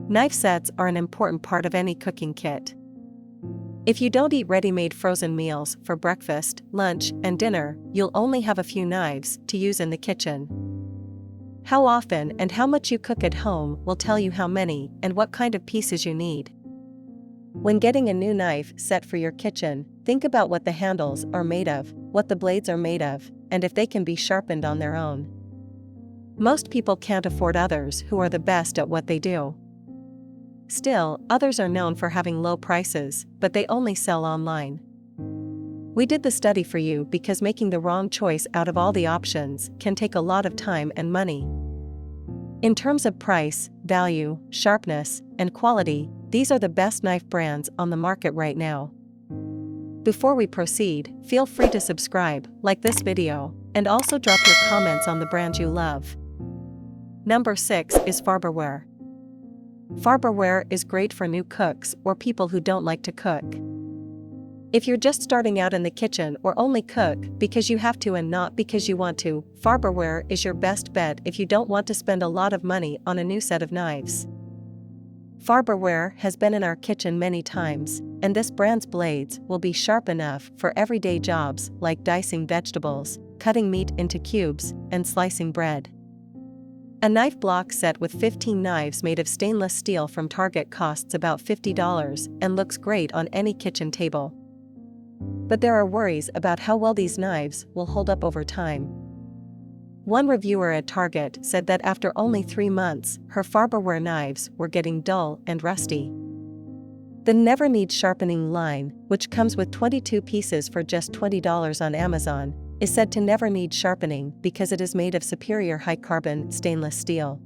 Knife sets are an important part of any cooking kit. If you don't eat ready-made frozen meals for breakfast, lunch, and dinner, you'll only have a few knives to use in the kitchen. How often and how much you cook at home will tell you how many and what kind of pieces you need. When getting a new knife set for your kitchen, think about what the handles are made of, what the blades are made of, and if they can be sharpened on their own. Most people can't afford others who are the best at what they do. Still, others are known for having low prices, but they only sell online. We did the study for you because making the wrong choice out of all the options can take a lot of time and money. In terms of price, value, sharpness, and quality, these are the best knife brands on the market right now. Before we proceed, feel free to subscribe, like this video, and also drop your comments on the brand you love. Number 6 is Farberware. Farberware is great for new cooks or people who don't like to cook. If you're just starting out in the kitchen or only cook because you have to and not because you want to, Farberware is your best bet if you don't want to spend a lot of money on a new set of knives. Farberware has been in our kitchen many times, and this brand's blades will be sharp enough for everyday jobs like dicing vegetables, cutting meat into cubes, and slicing bread. A knife block set with 15 knives made of stainless steel from Target costs about $50 and looks great on any kitchen table. But there are worries about how well these knives will hold up over time. One reviewer at Target said that after only 3 months, her Farberware knives were getting dull and rusty. The Never Need Sharpening line, which comes with 22 pieces for just $20 on Amazon, is said to never need sharpening because it is made of superior high-carbon stainless steel.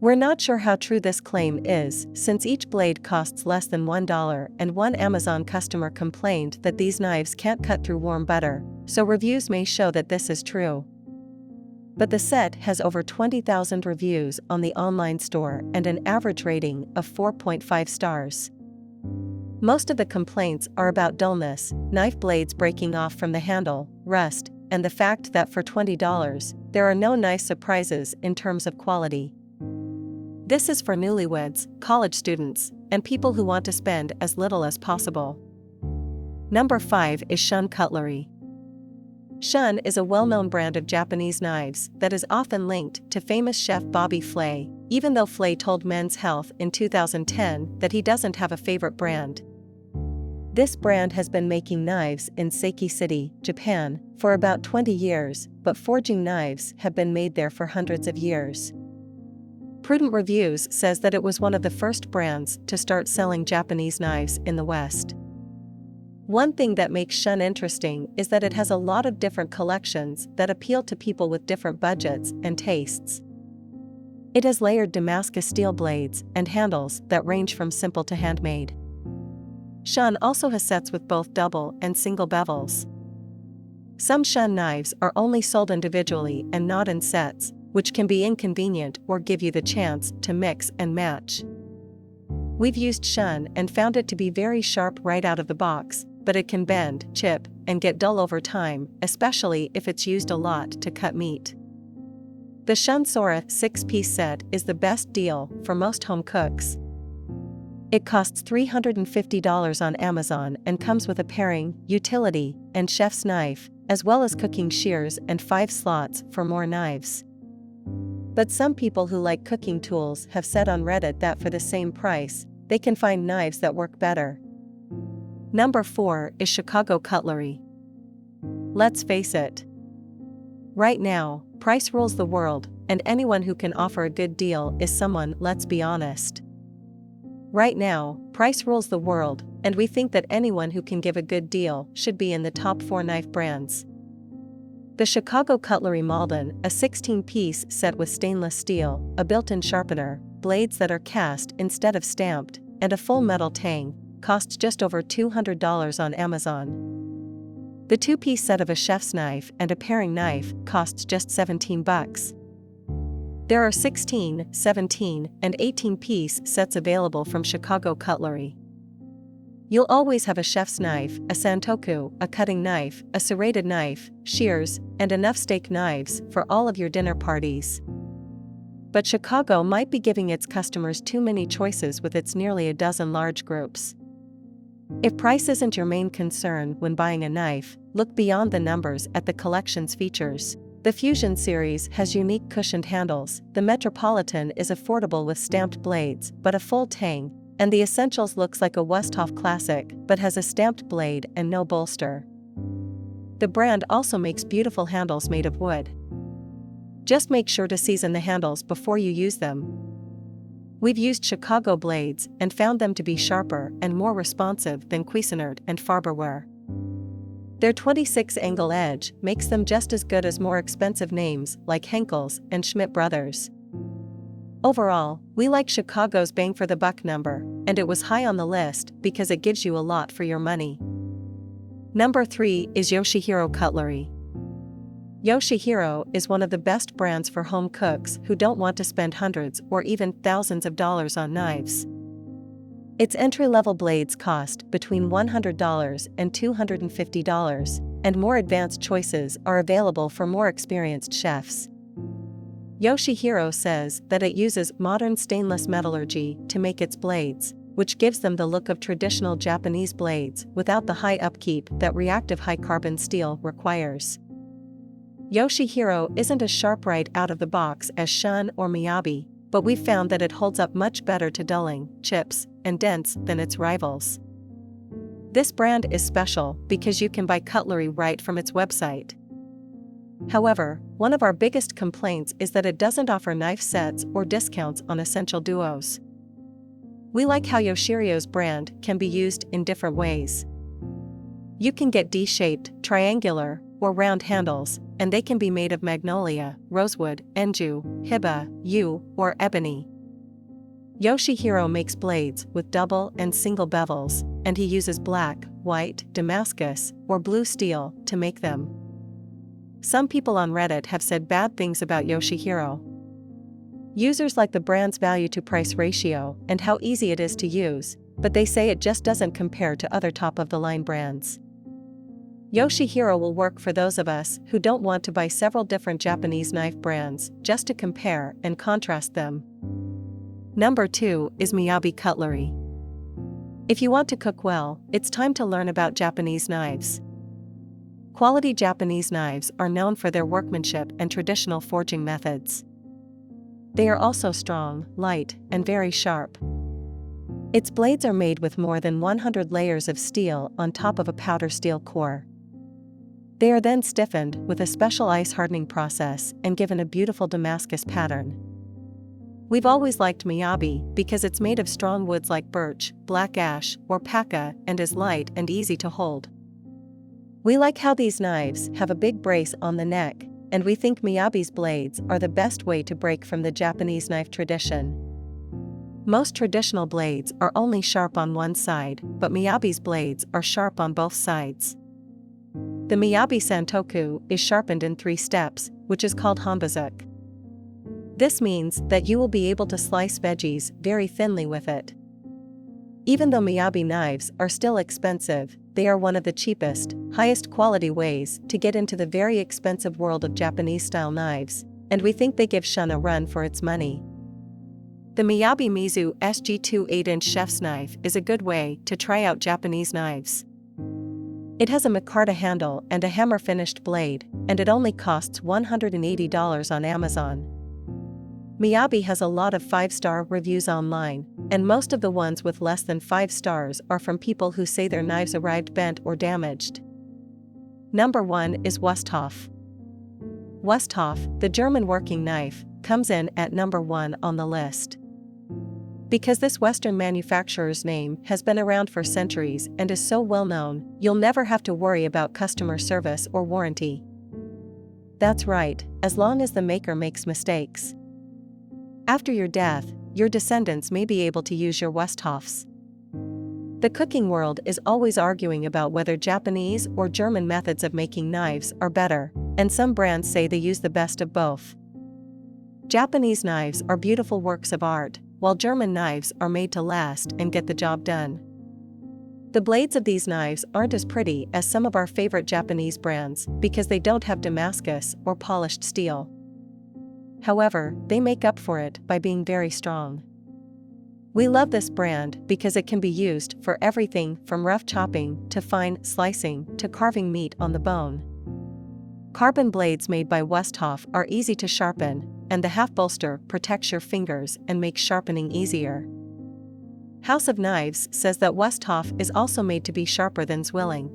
We're not sure how true this claim is, since each blade costs less than $1, and one Amazon customer complained that these knives can't cut through warm butter, so reviews may show that this is true. But the set has over 20,000 reviews on the online store and an average rating of 4.5 stars. Most of the complaints are about dullness, knife blades breaking off from the handle, rust, and the fact that for $20, there are no nice surprises in terms of quality. This is for newlyweds, college students, and people who want to spend as little as possible. Number 5 is Shun Cutlery. Shun is a well-known brand of Japanese knives that is often linked to famous chef Bobby Flay, even though Flay told Men's Health in 2010 that he doesn't have a favorite brand. This brand has been making knives in Seiki City, Japan, for about 20 years, but forging knives have been made there for hundreds of years. Prudent Reviews says that it was one of the first brands to start selling Japanese knives in the West. One thing that makes Shun interesting is that it has a lot of different collections that appeal to people with different budgets and tastes. It has layered Damascus steel blades and handles that range from simple to handmade. Shun also has sets with both double and single bevels. Some Shun knives are only sold individually and not in sets, which can be inconvenient or give you the chance to mix and match. We've used Shun and found it to be very sharp right out of the box, but it can bend, chip, and get dull over time, especially if it's used a lot to cut meat. The Shun Sora 6-piece set is the best deal for most home cooks. It costs $350 on Amazon and comes with a paring, utility, and chef's knife, as well as cooking shears and 5 slots for more knives. But some people who like cooking tools have said on Reddit that for the same price, they can find knives that work better. Number 4 is Chicago Cutlery. Let's face it. Right now, price rules the world, and anyone who can offer a good deal is someone, let's be honest. Right now, price rules the world, and we think that anyone who can give a good deal should be in the top 4 knife brands. The Chicago Cutlery Malden, a 16-piece set with stainless steel, a built-in sharpener, blades that are cast instead of stamped, and a full metal tang, costs just over $200 on Amazon. The 2-piece set of a chef's knife and a paring knife costs just $17. There are 16, 17, and 18-piece sets available from Chicago Cutlery. You'll always have a chef's knife, a santoku, a cutting knife, a serrated knife, shears, and enough steak knives for all of your dinner parties. But Chicago might be giving its customers too many choices with its nearly a dozen large groups. If price isn't your main concern when buying a knife, look beyond the numbers at the collection's features. The Fusion series has unique cushioned handles, the Metropolitan is affordable with stamped blades but a full tang, and the Essentials looks like a Westhoff classic but has a stamped blade and no bolster. The brand also makes beautiful handles made of wood. Just make sure to season the handles before you use them. We've used Chicago blades and found them to be sharper and more responsive than Cuisinart and Farberware. Their 26-angle edge makes them just as good as more expensive names like Henkel's and Schmidt Brothers. Overall, we like Chicago's bang for the buck number, and it was high on the list because it gives you a lot for your money. Number 3 is Yoshihiro Cutlery. Yoshihiro is one of the best brands for home cooks who don't want to spend hundreds or even thousands of dollars on knives. Its entry-level blades cost between $100 and $250, and more advanced choices are available for more experienced chefs. Yoshihiro says that it uses modern stainless metallurgy to make its blades, which gives them the look of traditional Japanese blades without the high upkeep that reactive high-carbon steel requires. Yoshihiro isn't as sharp right out of the box as Shun or Miyabi, but we've found that it holds up much better to dulling, chips, and dents than its rivals. This brand is special because you can buy cutlery right from its website. However, one of our biggest complaints is that it doesn't offer knife sets or discounts on essential duos. We like how Yoshihiro's brand can be used in different ways. You can get D-shaped, triangular, or round handles, and they can be made of magnolia, rosewood, enju, hiba, yew, or ebony. Yoshihiro makes blades with double and single bevels, and he uses black, white, Damascus, or blue steel to make them. Some people on Reddit have said bad things about Yoshihiro. Users like the brand's value-to-price ratio and how easy it is to use, but they say it just doesn't compare to other top-of-the-line brands. Yoshihiro will work for those of us who don't want to buy several different Japanese knife brands just to compare and contrast them. Number 2 is Miyabi Cutlery. If you want to cook well, it's time to learn about Japanese knives. Quality Japanese knives are known for their workmanship and traditional forging methods. They are also strong, light, and very sharp. Its blades are made with more than 100 layers of steel on top of a powder steel core. They are then stiffened with a special ice hardening process and given a beautiful Damascus pattern. We've always liked Miyabi because it's made of strong woods like birch, black ash, or paca and is light and easy to hold. We like how these knives have a big brace on the neck, and we think Miyabi's blades are the best way to break from the Japanese knife tradition. Most traditional blades are only sharp on one side, but Miyabi's blades are sharp on both sides. The Miyabi Santoku is sharpened in 3 steps, which is called hanbazuk. This means that you will be able to slice veggies very thinly with it. Even though Miyabi knives are still expensive, they are one of the cheapest, highest quality ways to get into the very expensive world of Japanese-style knives, and we think they give Shun a run for its money. The Miyabi Mizu SG2 8-inch chef's knife is a good way to try out Japanese knives. It has a micarta handle and a hammer-finished blade, and it only costs $180 on Amazon. Miyabi has a lot of 5-star reviews online, and most of the ones with less than 5 stars are from people who say their knives arrived bent or damaged. Number 1 is Westhoff. Westhoff, the German working knife, comes in at number 1 on the list. Because this Western manufacturer's name has been around for centuries and is so well known, you'll never have to worry about customer service or warranty. That's right, as long as the maker makes mistakes. After your death, your descendants may be able to use your Westhoffs. The cooking world is always arguing about whether Japanese or German methods of making knives are better, and some brands say they use the best of both. Japanese knives are beautiful works of art, while German knives are made to last and get the job done. The blades of these knives aren't as pretty as some of our favorite Japanese brands because they don't have Damascus or polished steel. However, they make up for it by being very strong. We love this brand because it can be used for everything from rough chopping to fine slicing to carving meat on the bone. Carbon blades made by Westhoff are easy to sharpen, and the half bolster protects your fingers and makes sharpening easier. House of Knives says that Westhoff is also made to be sharper than Zwilling.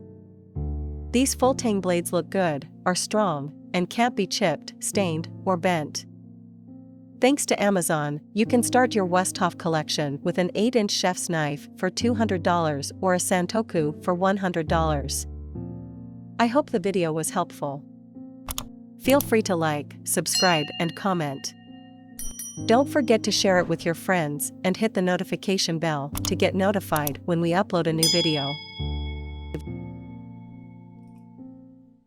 These full-tang blades look good, are strong, and can't be chipped, stained, or bent. Thanks to Amazon, you can start your Westhoff collection with an 8-inch chef's knife for $200 or a santoku for $100. I hope the video was helpful. Feel free to like, subscribe, and comment. Don't forget to share it with your friends and hit the notification bell to get notified when we upload a new video.